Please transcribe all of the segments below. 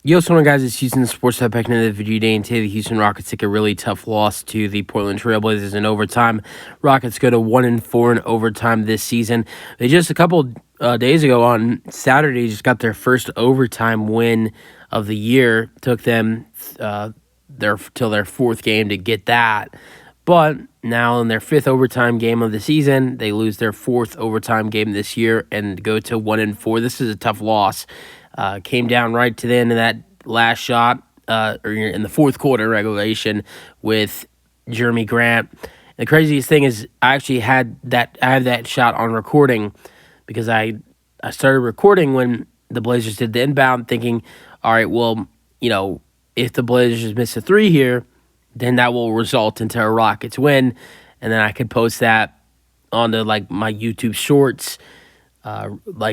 Yo, what's going on, guys? It's Houston Sports Hub back into the video today, and today the Houston Rockets take a really tough loss to the Portland Trailblazers in overtime. Rockets go to 1-4 in overtime this season. They just a couple days ago on Saturday just got their first overtime win of the year. Took them till their fourth game to get that. But now in their fifth overtime game of the season, they lose their fourth overtime game this year and go to 1-4. This is a tough loss. Came down right to the end of that last shot, or in the fourth quarter regulation with Jeremy Grant. The craziest thing is I actually have that shot on recording because I started recording when the Blazers did the inbound, thinking, all right, well, if the Blazers miss a three here, then that will result into a Rockets win, and then I could post that onto my YouTube shorts,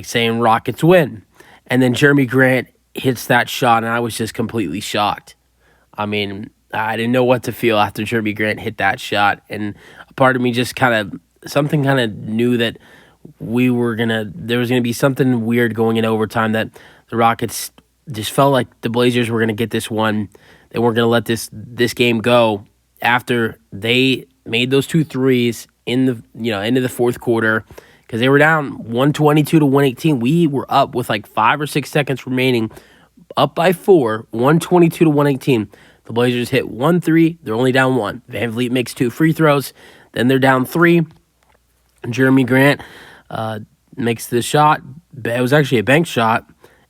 saying Rockets win. And then Jeremy Grant hits that shot, and I was just completely shocked. I mean, I didn't know what to feel after Jeremy Grant hit that shot, and a part of me just something knew that there was gonna be something weird going in overtime, that the Rockets just felt like the Blazers were gonna get this one. They weren't gonna let this game go after they made those two threes in the into the fourth quarter. Because they were down 122 to 118. We were up with 5 or 6 seconds remaining, up by 4, 122 to 118. The Blazers hit 1-3. They're only down 1. VanVleet makes 2 free throws. Then they're down 3. Jeremy Grant makes the shot. It was actually a bank shot,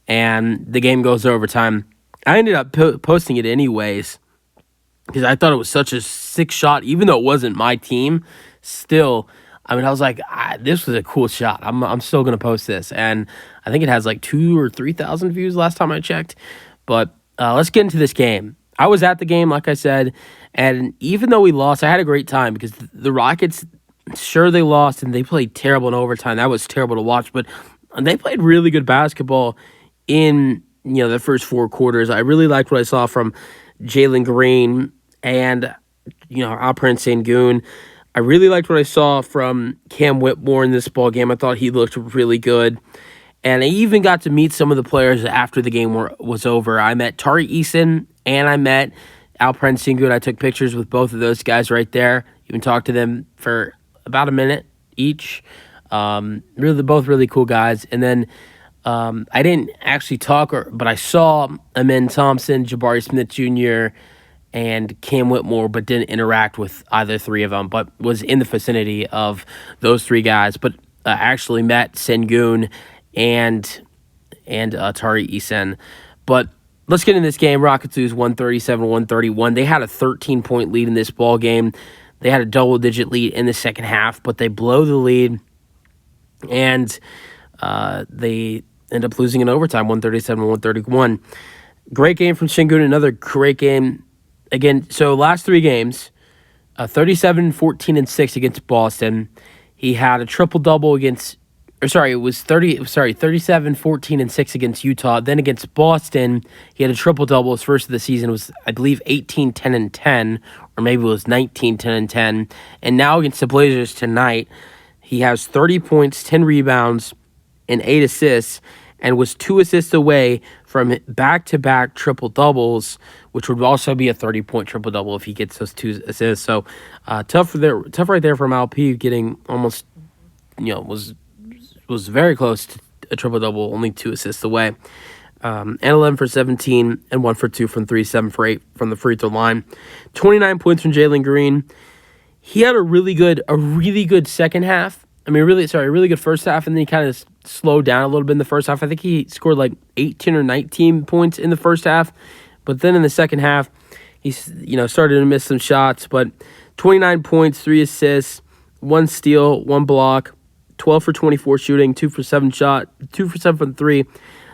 and the game goes to overtime. I ended up posting it anyways because I thought it was such a sick shot, even though it wasn't my team. Still, I was like, this was a cool shot. I'm still going to post this. And I think it has 2,000 or 3,000 views last time I checked. But let's get into this game. I was at the game, like I said. And even though we lost, I had a great time because the Rockets, sure, they lost and they played terrible in overtime. That was terrible to watch. But they played really good basketball in the first 4 quarters. I really liked what I saw from Jalen Green and Alperen Sengun. I really liked what I saw from Cam Whitmore in this ball game. I thought he looked really good. And I even got to meet some of the players after the game was over. I met Tari Eason and I met Alperen Sengun. I took pictures with both of those guys right there. Even talked to them for about a minute each. Both really cool guys. And then I didn't actually talk, but I saw Amen Thompson, Jabari Smith Jr., and Cam Whitmore, but didn't interact with either three of them, but was in the vicinity of those 3 guys. But actually met Sengun and Tari Eason. But let's get into this game. Rockets lose 137-131. They had a 13-point lead in this ball game. They had a double-digit lead in the second half, but they blow the lead, and they end up losing in overtime, 137-131. Great game from Sengun. Another great game. Again, so last 3 games, 37, 14, and 6 against Boston. He had a triple-double against, 37, 14, and 6 against Utah. Then against Boston, he had a triple-double. His first of the season was, I believe, 18, 10, and 10, or maybe it was 19, 10, and 10. And now against the Blazers tonight, he has 30 points, 10 rebounds, and 8 assists, and was 2 assists away from back-to-back triple-doubles, which would also be a 30-point triple-double if he gets those 2 assists. So tough right there from Alp, getting almost, was very close to a triple-double, only 2 assists away. And 11 for 17, and 1 for 2 from 3, 7 for 8 from the free throw line. 29 points from Jalen Green. He had a really good second half. A really good first half, and then he kind of slowed down a little bit in the first half. I think he scored 18 or 19 points in the first half, but then in the second half, he started to miss some shots. But 29 points, 3 assists, 1 steal, 1 block, 12 for 24 shooting, 2 for 7 from 3.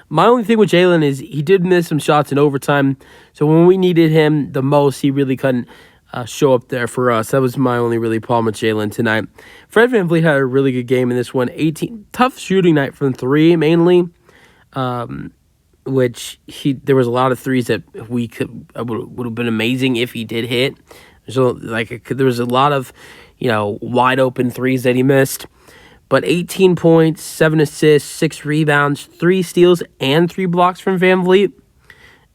My only thing with Jalen is he did miss some shots in overtime, so when we needed him the most, he really couldn't show up there for us. That was my only really problem with Jalen tonight. Fred VanVleet had a really good game in this one. 18 tough shooting night from 3 mainly, which there was a lot of threes that would have been amazing if he did hit. So there was a lot of wide open threes that he missed. But 18 points, 7 assists, 6 rebounds, 3 steals, and 3 blocks from VanVleet.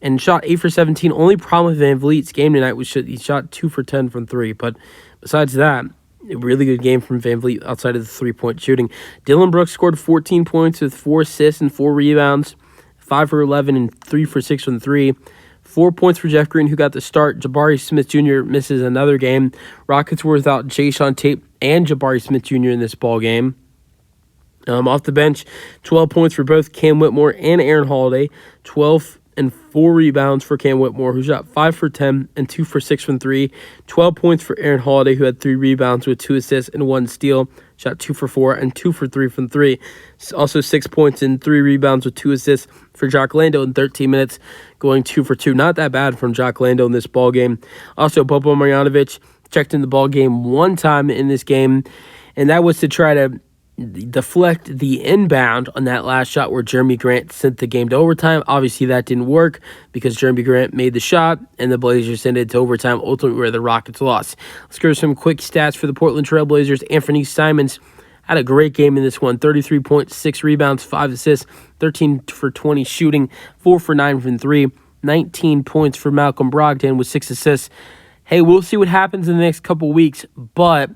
and shot 8 for 17. Only problem with Van Vliet's game tonight was he shot 2 for 10 from 3. But besides that, a really good game from Van Vliet outside of the 3-point shooting. Dylan Brooks scored 14 points with 4 assists and 4 rebounds, 5 for 11 and 3 for 6 from 3. 4 points for Jeff Green, who got the start. Jabari Smith Jr. misses another game. Rockets were without Jason Tate and Jabari Smith Jr. in this ball game. Off the bench, 12 points for both Cam Whitmore and Aaron Holiday. 12 and 4 rebounds for Cam Whitmore, who shot 5 for 10 and 2 for 6 from 3. 12 points for Aaron Holiday, who had 3 rebounds with 2 assists and 1 steal. Shot 2 for 4 and 2 for 3 from 3. Also 6 points and 3 rebounds with 2 assists for Jock Lando in 13 minutes, going 2 for 2. Not that bad from Jock Lando in this ball game. Also, Bobo Marjanovic checked in the ball game one time in this game, and that was to try to deflect the inbound on that last shot where Jeremy Grant sent the game to overtime. Obviously, that didn't work because Jeremy Grant made the shot, and the Blazers sent it to overtime, ultimately where the Rockets lost. Let's go to some quick stats for the Portland Trail Blazers. Anthony Simons had a great game in this one. 33 points, 6 rebounds, 5 assists, 13 for 20 shooting, 4 for 9 from 3, 19 points for Malcolm Brogdon with 6 assists. Hey, we'll see what happens in the next couple weeks, but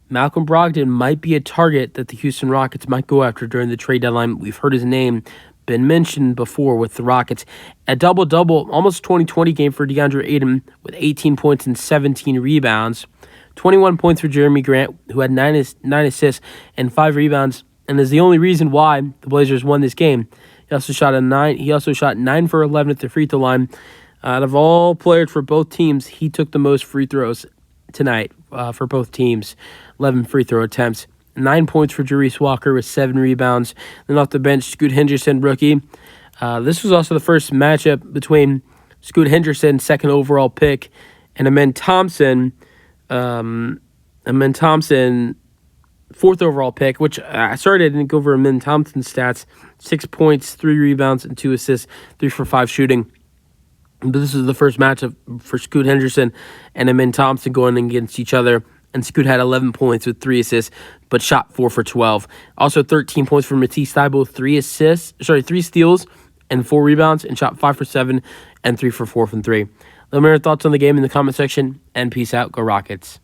Malcolm Brogdon might be a target that the Houston Rockets might go after during the trade deadline. We've heard his name been mentioned before with the Rockets. A double-double, almost 20-20 game for DeAndre Ayton with 18 points and 17 rebounds. 21 points for Jeremy Grant, who had 9 assists and 5 rebounds, and is the only reason why the Blazers won this game. He also shot 9 for 11 at the free throw line. Out of all players for both teams, he took the most free throws tonight for both teams. 11 free throw attempts. 9 points for Jarice Walker with 7 rebounds. Then off the bench, Scoot Henderson, rookie. This was also the first matchup between Scoot Henderson, second overall pick, and Amen Thompson, fourth overall pick, which I didn't go over Amen Thompson's stats. 6 points, 3 rebounds, and 2 assists, 3 for 5 shooting. But this is the first matchup for Scoot Henderson and Amen Thompson going against each other. And Scoot had 11 points with 3 assists, but shot 4 for 12. Also 13 points for Matisse Thybulle, 3 steals and 4 rebounds, and shot 5 for 7 and 3 for 4 from 3. Let me know your thoughts on the game in the comment section, and peace out. Go Rockets.